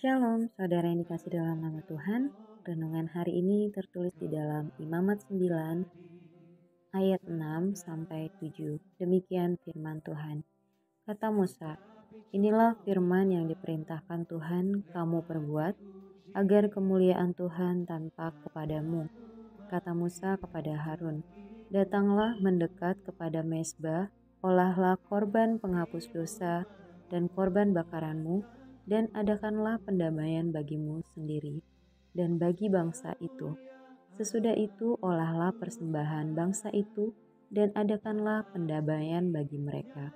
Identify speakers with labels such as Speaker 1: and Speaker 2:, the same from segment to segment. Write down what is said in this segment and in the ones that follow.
Speaker 1: Shalom, saudara yang dikasih dalam nama Tuhan. Renungan hari ini tertulis di dalam Imamat 9 ayat 6 sampai 7. Demikian firman Tuhan. Kata Musa, inilah firman yang diperintahkan Tuhan kamu perbuat, agar kemuliaan Tuhan tampak kepadamu. Kata Musa kepada Harun, datanglah mendekat kepada mezbah, olahlah korban penghapus dosa dan korban bakaranmu, dan adakanlah pendamaian bagimu sendiri dan bagi bangsa itu. Sesudah itu olahlah persembahan bangsa itu dan adakanlah pendamaian bagi mereka,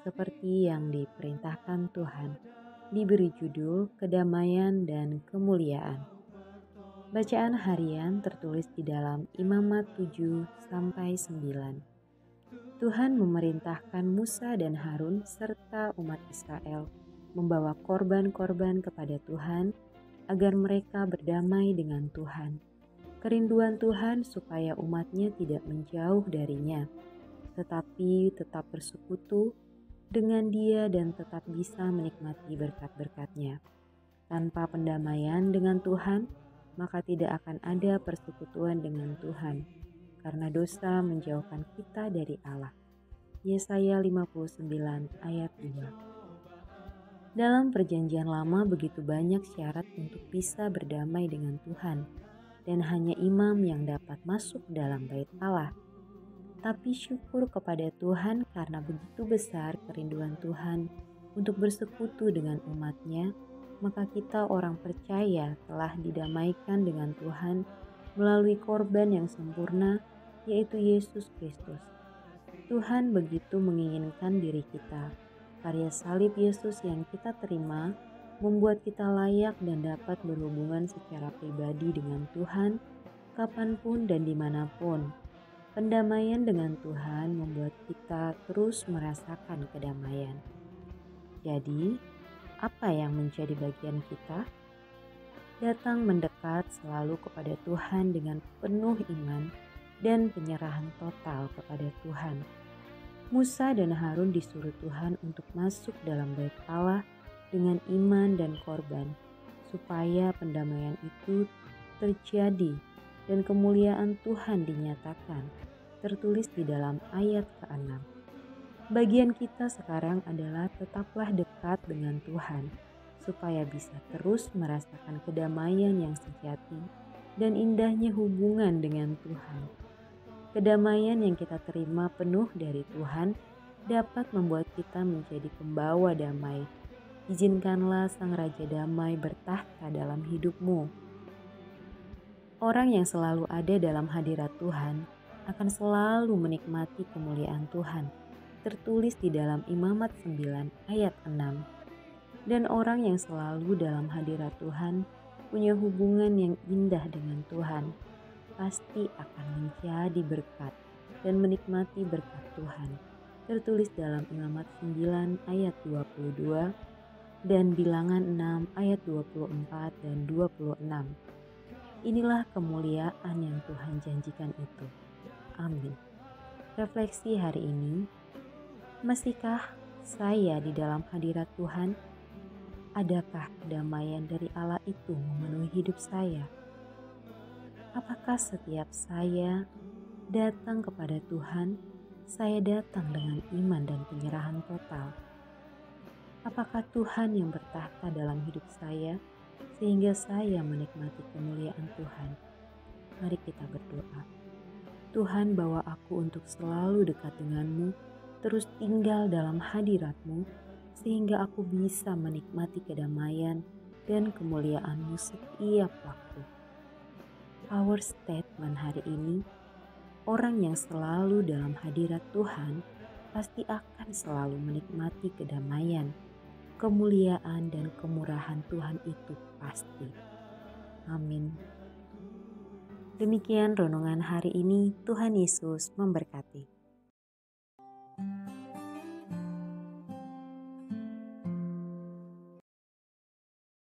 Speaker 1: seperti yang diperintahkan Tuhan. Diberi judul Kedamaian dan Kemuliaan. Bacaan harian tertulis di dalam Imamat 7-9. Tuhan memerintahkan Musa dan Harun serta umat Israel membawa korban-korban kepada Tuhan agar mereka berdamai dengan Tuhan. Kerinduan Tuhan supaya umatnya tidak menjauh darinya, tetapi tetap bersekutu dengan Dia dan tetap bisa menikmati berkat-berkat-Nya. Tanpa pendamaian dengan Tuhan, maka tidak akan ada persekutuan dengan Tuhan, karena dosa menjauhkan kita dari Allah. Yesaya 59 ayat 2. Dalam perjanjian lama begitu banyak syarat untuk bisa berdamai dengan Tuhan, dan hanya imam yang dapat masuk dalam bait Allah. Tapi syukur kepada Tuhan karena begitu besar kerinduan Tuhan untuk bersekutu dengan umatnya, maka kita orang percaya telah didamaikan dengan Tuhan melalui korban yang sempurna, yaitu Yesus Kristus. Tuhan begitu menginginkan diri kita. Karya salib Yesus yang kita terima membuat kita layak dan dapat berhubungan secara pribadi dengan Tuhan kapanpun dan dimanapun. Pendamaian dengan Tuhan membuat kita terus merasakan kedamaian. Jadi, apa yang menjadi bagian kita? Datang mendekat selalu kepada Tuhan dengan penuh iman dan penyerahan total kepada Tuhan. Musa dan Harun disuruh Tuhan untuk masuk dalam bait Allah dengan iman dan korban, supaya pendamaian itu terjadi dan kemuliaan Tuhan dinyatakan, tertulis di dalam ayat ke-6. Bagian kita sekarang adalah tetaplah dekat dengan Tuhan, supaya bisa terus merasakan kedamaian yang sejati dan indahnya hubungan dengan Tuhan. Kedamaian yang kita terima penuh dari Tuhan dapat membuat kita menjadi pembawa damai. Izinkanlah Sang Raja Damai bertahta dalam hidupmu. Orang yang selalu ada dalam hadirat Tuhan akan selalu menikmati kemuliaan Tuhan, tertulis di dalam Imamat 9 ayat 6. Dan orang yang selalu dalam hadirat Tuhan punya hubungan yang indah dengan Tuhan, pasti akan menjadi berkat dan menikmati berkat Tuhan. Tertulis dalam Imamat 9 ayat 22 dan Bilangan 6 ayat 24 dan 26. Inilah kemuliaan yang Tuhan janjikan itu. Amin. Refleksi hari ini, masihkah saya di dalam hadirat Tuhan? Adakah kedamaian dari Allah itu memenuhi hidup saya? Apakah setiap saya datang kepada Tuhan, saya datang dengan iman dan penyerahan total? Apakah Tuhan yang bertahta dalam hidup saya, sehingga saya menikmati kemuliaan Tuhan? Mari kita berdoa. Tuhan, bawa aku untuk selalu dekat denganmu, terus tinggal dalam hadirat-Mu, sehingga aku bisa menikmati kedamaian dan kemuliaan-Mu setiap waktu. Our statement hari ini, orang yang selalu dalam hadirat Tuhan pasti akan selalu menikmati kedamaian, kemuliaan dan kemurahan Tuhan itu pasti. Amin. Demikian renungan hari ini, Tuhan Yesus memberkati.